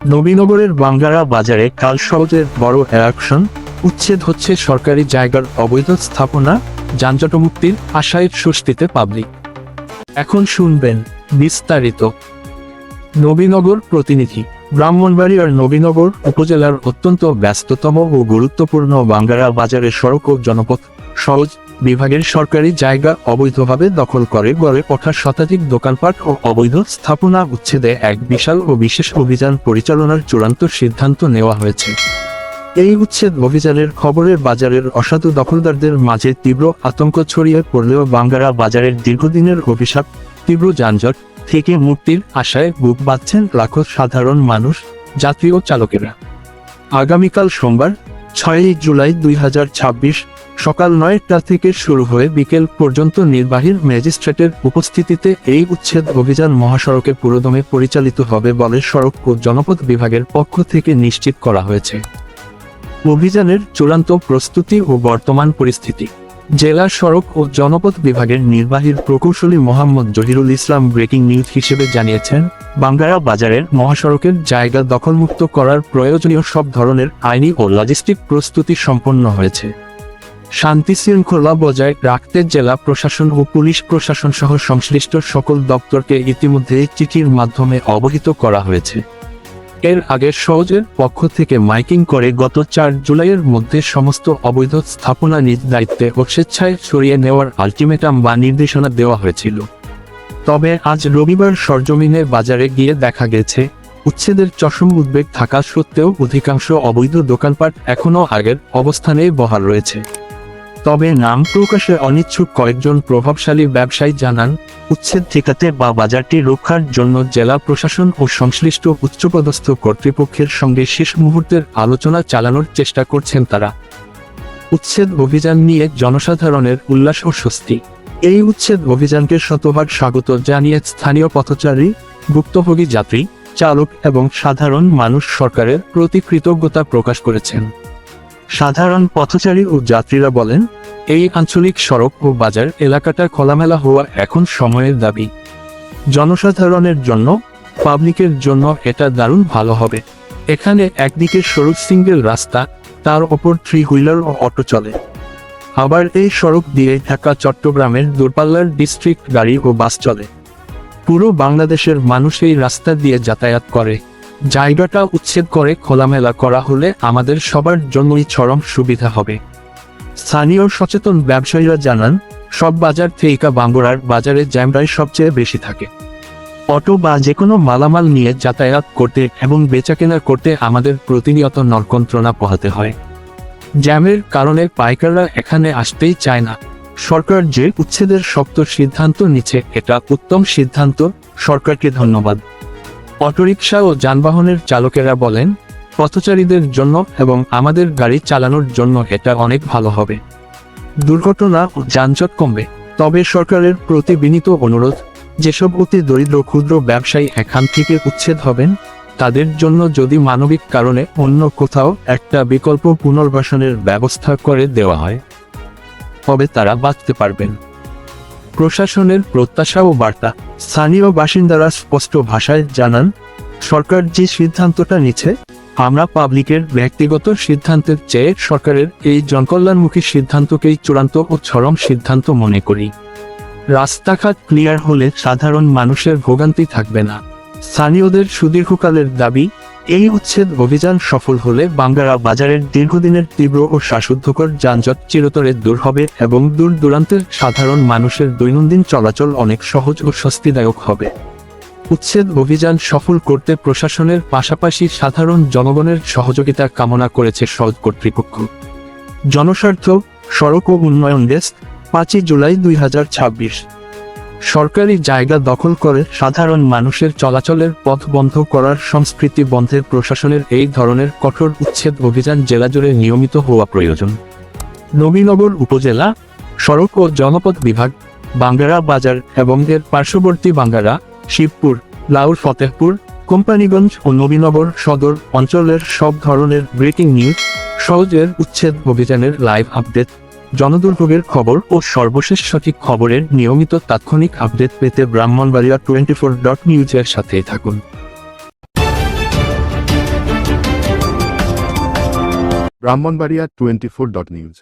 নবীনগরের বাঙ্গারা বাজারে কাল সহজের বড় অ্যাকশন, উচ্ছেদ হচ্ছে সরকারি জায়গার অবৈধ স্থাপনা, যানজটমুক্তির আশায় স্বস্তিতে পাবলিক। এখন শুনবেন বিস্তারিত। নবীনগর প্রতিনিধি। ব্রাহ্মণবাড়িয়ার নবীনগর উপজেলার অত্যন্ত ব্যস্ততম ও গুরুত্বপূর্ণ বাঙ্গারা বাজারের সড়ক ও জনপথ সহজ বিভাগের সরকারি জায়গা অবৈধভাবে দখল করে গড়ে ওঠা শতাধিক দোকানপাট ও অবৈধ স্থাপনা উচ্ছেদে এক বিশাল ও বিশেষ অভিযান পরিচালনার চূড়ান্ত সিদ্ধান্ত নেওয়া হয়েছে। এই উচ্ছেদ অভিযানের খবরে বাজারের অসাধু দখলদারদের মাঝে তীব্র আতঙ্ক ছড়িয়ে পড়লেও বাঙ্গারা বাজারের দীর্ঘদিনের অভিশাপ, তীব্র যানজট থেকে মুক্তির আশায় বুক বাঁধছেন লাখো সাধারণ মানুষ, যাত্রী ও চালকেরা। আগামীকাল সোমবার 6 জুলাই 2026 সকাল 9টা থেকে শুরু হয়ে বিকেল পর্যন্ত নির্বাহী ম্যাজিস্ট্রেটের উপস্থিতিতে এই উচ্ছেদ অভিযান মহাসড়কে পুরোদমে পরিচালিত হবে বলে সড়ক ও জনপথ বিভাগের পক্ষ থেকে নিশ্চিত করা হয়েছে। অভিযানের চূড়ান্ত প্রস্তুতি ও বর্তমান পরিস্থিতি। জেলা সড়ক ও জনপথ বিভাগের নির্বাহী প্রকৌশলী মোহাম্মদ জহিরুল ইসলাম ব্রেকিং নিউজ হিসেবে জানিয়েছেন, বাঙ্গারা বাজারের মহাসড়কের জায়গা দখলমুক্ত করার প্রয়োজনীয় সব ধরনের আইনি ও লজিস্টিক প্রস্তুতি সম্পন্ন হয়েছে। শান্তি শৃঙ্খলা বজায় রাখতে জেলা প্রশাসন ও পুলিশ প্রশাসন সহ সংশ্লিষ্ট সকল দপ্তরকে ইতিমধ্যে চিঠির মাধ্যমে অবহিত করা হয়েছে। এর আগে সওজের পক্ষ থেকে মাইকিং করে গত 4 জুলাইয়ের মধ্যে সমস্ত অবৈধ স্থাপনা নিজ দায়িত্বে ও স্বেচ্ছায় সরিয়ে নেওয়ার আলটিমেটাম বা নির্দেশনা দেওয়া হয়েছিল। তবে আজ রবিবার সরজমিনে বাজারে গিয়ে দেখা গেছে, উচ্ছেদের চরম উদ্বেগ থাকা সত্ত্বেও অধিকাংশ অবৈধ দোকানপাট এখনও আগের অবস্থানেই বহাল রয়েছে। তবে নাম প্রকাশে অনিচ্ছুক কয়েকজন প্রভাবশালী ব্যবসায়ী জানান, উচ্ছেদ ঠেকাতে বা বাজারটি রক্ষার জন্য জেলা প্রশাসন ও সংশ্লিষ্ট উচ্চপদস্থ কর্তৃপক্ষের সঙ্গে শেষ মুহূর্তের আলোচনা চালানোর চেষ্টা করছেন তারা। উচ্ছেদ অভিযান নিয়ে জনসাধারণের উল্লাস ও স্বস্তি। এই উচ্ছেদ অভিযানকে শতভাগ স্বাগত জানিয়ে স্থানীয় পথচারী, ভুক্তভোগী যাত্রী, চালক এবং সাধারণ মানুষ সরকারের প্রতি কৃতজ্ঞতা প্রকাশ করেছেন। সাধারণ পথচারী ও যাত্রীরা বলেন, এই আঞ্চলিক সড়ক ও বাজার এলাকাটা খোলামেলা হওয়া এখন সময়ের দাবি। জনসাধারণের জন্য, পাবলিকের জন্য এটা দারুণ ভালো হবে। এখানে একদিকে সরু সিঙ্গেল রাস্তা, তার ওপর 3 হুইলার ও অটো চলে। আবার এই সড়ক দিয়ে ঢাকা চট্টগ্রামের দূরপাল্লার ডিস্ট্রিক্ট গাড়ি ও বাস চলে। পুরো বাংলাদেশের মানুষ এই রাস্তা দিয়ে যাতায়াত করে। জায়গাটা উচ্ছেদ করে খোলামেলা করা হলে আমাদের সবার জন্যই চরম সুবিধা হবে। স্থানীয় সচেতন ব্যবসায়ীরা জানান, সব বাজার থেকে বাঙ্গারার বাজারে জ্যামটাই সবচেয়ে বেশি থাকে। অটো বা যে কোনো মালামাল নিয়ে যাতায়াত করতে এবং বেচাকেনা করতে আমাদের প্রতিনিয়ত নরকন্ত্রণা পোহাতে হয়। জ্যামের কারণে পাইকাররা এখানে আসতেই চায় না। সরকার যে উচ্ছেদের শক্ত সিদ্ধান্ত নিচ্ছে, এটা উত্তম সিদ্ধান্ত, সরকারকে ধন্যবাদ। অটোরিকশা ও যানবাহনের চালকেরা বলেন, পথচারীদের জন্য এবং আমাদের গাড়ি চালানোর জন্য এটা অনেক ভালো হবে। দুর্ঘটনা ও যানজট কমবে। তবে সরকারের প্রতি বিনীত অনুরোধ, যেসব অতি দরিদ্র ক্ষুদ্র ব্যবসায়ী এখান থেকে উচ্ছেদ হবেন, তাদের জন্য যদি মানবিক কারণে অন্য কোথাও একটা বিকল্প পুনর্বাসনের ব্যবস্থা করে দেওয়া হয়, তবে তারা বাঁচতে পারবেন। প্রশাসনের প্রত্যাশা ও বার্তা। স্থানীয় বাসিন্দারা স্পষ্ট ভাষায় জানান, সরকার যে সিদ্ধান্তটা নিচ্ছে, আমরা পাবলিকের ব্যক্তিগত সিদ্ধান্তের চেয়ে সরকারের এই জনকল্যাণমুখী সিদ্ধান্তকেই চূড়ান্ত ও চরম সিদ্ধান্ত মনে করি। রাস্তাঘাট ক্লিয়ার হলে সাধারণ মানুষের ভোগান্তি থাকবে না। স্থানীয়দের সুদীর্ঘকালের দাবি, এই উচ্ছেদ অভিযান সফল হলে বাঙ্গারা বাজারের দীর্ঘদিনের তীব্র ও শ্বাসরুদ্ধকর যানজট চিরতরে দূর হবে এবং দূর দূরান্তের সাধারণ মানুষের দৈনন্দিন চলাচল অনেক সহজ ও স্বস্তিদায়ক হবে। উচ্ছেদ অভিযান সফল করতে প্রশাসনের পাশাপাশি সাধারণ জনগণের সহযোগিতা কামনা করেছে সওজ কর্তৃপক্ষ। জনস্বার্থ, সড়ক ও উন্নয়ন ডেস্ক, 5 জুলাই 2026। সরকারি জায়গা দখল করে সাধারণ মানুষের চলাচলের পথ বন্ধ করার সংস্কৃতি বন্ধে প্রশাসনের এই ধরনের কঠোর উচ্ছেদ অভিযান জেলাজুড়ে নিয়মিত হওয়া প্রয়োজন। নবীনগর উপজেলা, সড়ক ও জনপথ বিভাগ, বাঙ্গারা বাজার এবং এর পার্শ্ববর্তী বাঙ্গারা, শিবপুর, লাউর ফতেহপুর, কোম্পানিগঞ্জ ও নবীনগর সদর অঞ্চলের সব ধরনের ব্রেকিং নিউজ, সওজের উচ্ছেদ অভিযানের লাইভ আপডেট, জনদুর্ভোগের খবর ও সর্বশেষ সঠিক খবরের নিয়মিত তাৎক্ষণিক আপডেট পেতে ব্রাহ্মণবাড়িয়া 24.news এর সাথেই থাকুন। ব্রাহ্মণবাড়িয়া 24.নিউজ।